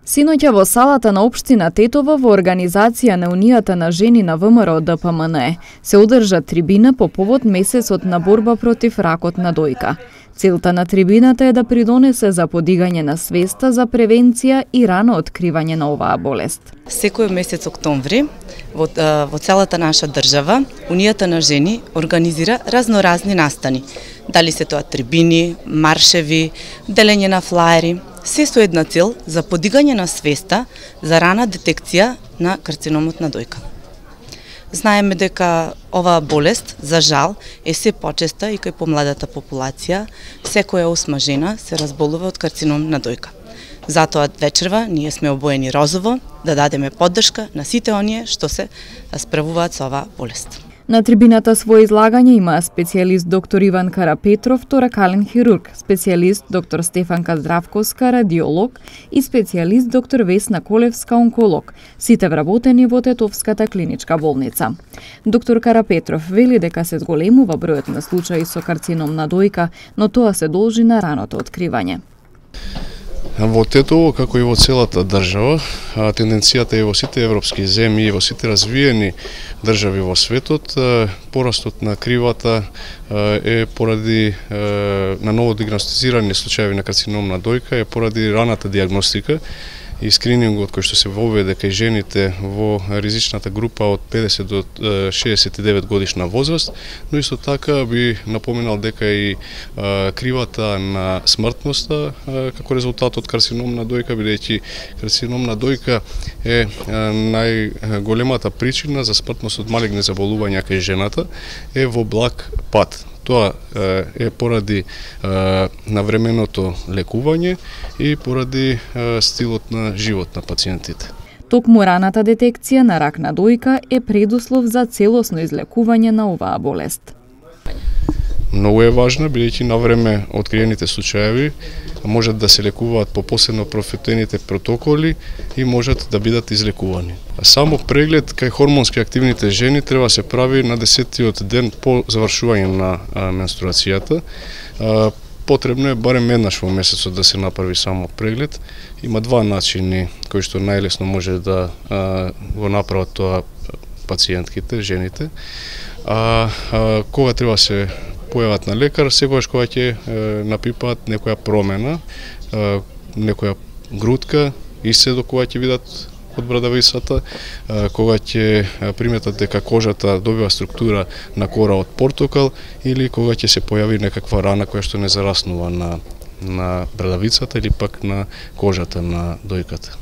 Синоќа во салата на општина Тетово во организација на Унијата на жени на ВМРО ДПМН се одржа трибина по повод месецот на борба против ракот на дојка. Целта на трибината е да придонесе за подигање на свеста за превенција и рано откривање на оваа болест. Секој месец октомври во целата наша држава Унијата на жени организира разноразни настани. Дали се тоа трибини, маршеви, делење на флаери, се со една цел за подигање на свеста за рана детекција на карциномот на дојка. Знаеме дека оваа болест, за жал, е се почеста и кај помладата популација. Секоја 8 жена се разболува од карцином на дојка. Затоа вечерва ние сме обоени розово да дадеме поддршка на сите оние што се справуваат со оваа болест. На трибината своје излагање има специјалист доктор Иван Карапетров, торакален хирург, специјалист доктор Стефанка Здравковска, радиолог и специјалист доктор Весна Колевска, онколог, сите вработени во Тетовската клиничка болница. Доктор Карапетров вели дека се зголемува бројот на случаи со карцином на дојка, но тоа се должи на раното откривање. Во Тетово, како и во целата држава, тенденцијата е во сите европски земји и во сите развиени држави во светот, порастот на кривата е поради на ново диагностицирани случаи на карцином на дојка е поради раната диагностика и скринингот кој што се воведе кај жените во ризичната група од 50 до 69 годишна возраст, но исто така би напоменал дека и кривата на смртноста како резултат од карцином на дојка, бидејќи карцином на дојка е најголемата причина за смртност од малигни заболувања кај жената, е во благ пат. Тоа е поради навременото лекување и поради стилот на живот на пациентите. Токму раната детекција на рак на дојка е предуслов за целосно излекување на оваа болест. Многу е важна, бидејќи навреме откриените случаи можат да се лекуваат по посебно профитените протоколи и можат да бидат излекувани. Само преглед кај хормонски активните жени треба се прави на 10-тиот ден по завршување на менструацијата. Потребно е барем еднаш во месецот да се направи само преглед. Има два начини кои што најлесно може да го направат тоа пациентките, жените. Кога треба се појават на лекар, секогаш кога ќе напипаат некоја промена, некоја грудка, исцедок кога ќе видат од брадавицата, кога ќе приметат дека кожата добива структура на кора од портокал или кога ќе се појави некаква рана која што не зараснува на брадавицата или пак на кожата на дојката.